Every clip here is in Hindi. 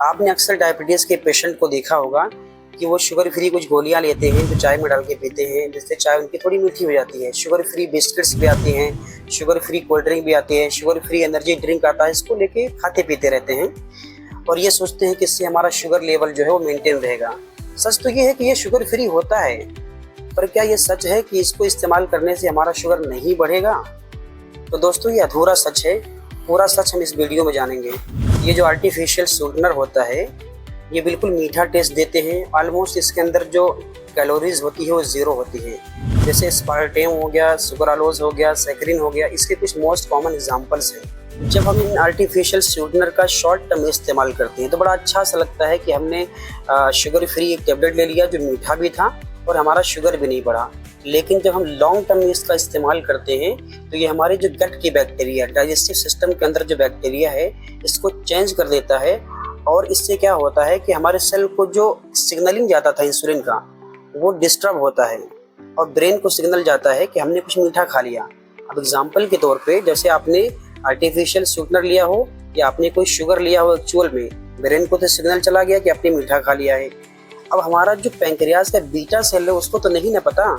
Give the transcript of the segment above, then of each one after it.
आपने अक्सर डायबिटीज़ के पेशेंट को देखा होगा कि वो शुगर फ्री कुछ गोलियां लेते हैं जो चाय में डाल के पीते हैं, जिससे चाय उनकी थोड़ी मीठी हो जाती है। शुगर फ्री बिस्किट्स भी आते हैं, शुगर फ्री कोल्ड ड्रिंक भी आती है, शुगर फ्री एनर्जी ड्रिंक आता है। इसको लेके खाते पीते रहते हैं और ये सोचते हैं कि इससे हमारा शुगर लेवल जो है वो मेंटेन रहेगा। सच तो ये है कि ये शुगर फ्री होता है, पर क्या ये सच है कि इसको इस्तेमाल करने से हमारा शुगर नहीं बढ़ेगा? तो दोस्तों ये अधूरा सच है। पूरा सच हम इस वीडियो में जानेंगे। ये जो आर्टिफिशियल स्वीटनर होता है ये बिल्कुल मीठा टेस्ट देते हैं। ऑलमोस्ट इसके अंदर जो कैलोरीज होती है वो ज़ीरो होती है। जैसे स्पार्टेम हो गया, सुक्रालोज हो गया, सैकरिन हो गया, इसके कुछ मोस्ट कॉमन एग्जांपल्स हैं। जब हम इन आर्टिफिशियल स्वीटनर का शॉर्ट टर्म में इस्तेमाल करते हैं तो बड़ा अच्छा सा लगता है कि हमने शुगर फ्री एक टेबलेट ले लिया जो मीठा भी था और हमारा शुगर भी नहीं बढ़ा। लेकिन जब हम लॉन्ग टर्म में इसका इस्तेमाल करते हैं तो ये हमारे जो गट की बैक्टीरिया, डाइजेस्टिव सिस्टम के अंदर जो बैक्टीरिया है, इसको चेंज कर देता है। और इससे क्या होता है कि हमारे सेल को जो सिग्नलिंग जाता था इंसुलिन का वो डिस्टर्ब होता है और ब्रेन को सिग्नल जाता है कि हमने कुछ मीठा खा लिया। अब एग्जांपल के तौर पे जैसे आपने आर्टिफिशियल स्वीटनर लिया हो या आपने कोई शुगर लिया हो, एक्चुअल में ब्रेन को तो सिग्नल चला गया कि आपने मीठा खा लिया है। अब हमारा जो पैंक्रियाज का बीटा सेल है उसको तो नहीं ना पता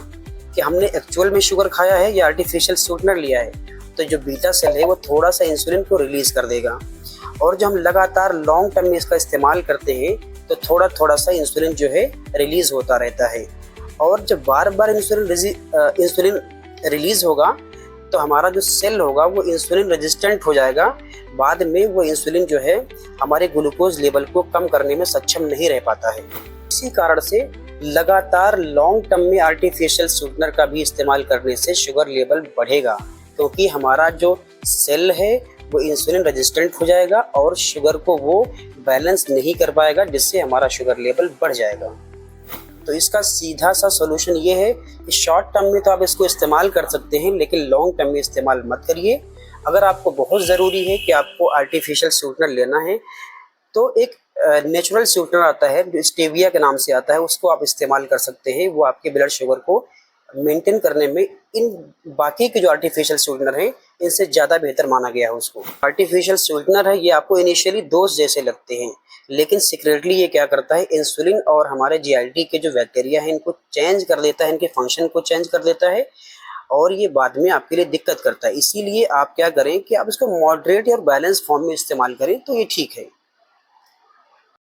कि हमने एक्चुअल में शुगर खाया है या आर्टिफिशियल स्वीटनर लिया है। तो जो बीटा सेल है वो थोड़ा सा इंसुलिन को रिलीज कर देगा और जब हम लगातार लॉन्ग टर्म में इसका इस्तेमाल करते हैं तो थोड़ा थोड़ा सा इंसुलिन जो है रिलीज होता रहता है। और जब बार बार इंसुलिन रिलीज होगा तो हमारा जो सेल होगा वो इंसुलिन रेजिस्टेंट हो जाएगा। बाद में वो इंसुलिन जो है हमारे ग्लूकोज लेवल को कम करने में सक्षम नहीं रह पाता है। इसी कारण से लगातार लॉन्ग टर्म में आर्टिफिशियल स्वीटनर का भी इस्तेमाल करने से शुगर लेवल बढ़ेगा, क्योंकि हमारा जो सेल है वो इंसुलिन रेजिस्टेंट हो जाएगा और शुगर को वो बैलेंस नहीं कर पाएगा, जिससे हमारा शुगर लेवल बढ़ जाएगा। तो इसका सीधा सा सॉल्यूशन ये है कि शॉर्ट टर्म में तो आप इसको इस्तेमाल कर सकते हैं, लेकिन लॉन्ग टर्म में इस्तेमाल मत करिए। अगर आपको बहुत ज़रूरी है कि आपको आर्टिफिशियल स्वीटनर लेना है तो एक नेचुरल स्वीटनर आता है जो स्टेविया के नाम से आता है, उसको आप इस्तेमाल कर सकते हैं। वो आपके ब्लड शुगर को मेंटेन करने में इन बाकी के जो आर्टिफिशियल स्वीटनर हैं इनसे ज़्यादा बेहतर माना गया है उसको। आर्टिफिशियल स्वीटनर है ये आपको इनिशियली दोस्त जैसे लगते हैं, लेकिन सीक्रेटली ये क्या करता है, इंसुलिन और हमारे जीआईटी के जो बैक्टीरिया हैं इनको चेंज कर देता है, इनके फंक्शन को चेंज कर देता है और ये बाद में आपके लिए दिक्कत करता है। इसीलिए आप क्या करें कि आप इसको मॉडरेट और बैलेंस फॉर्म में इस्तेमाल करें तो ये ठीक है।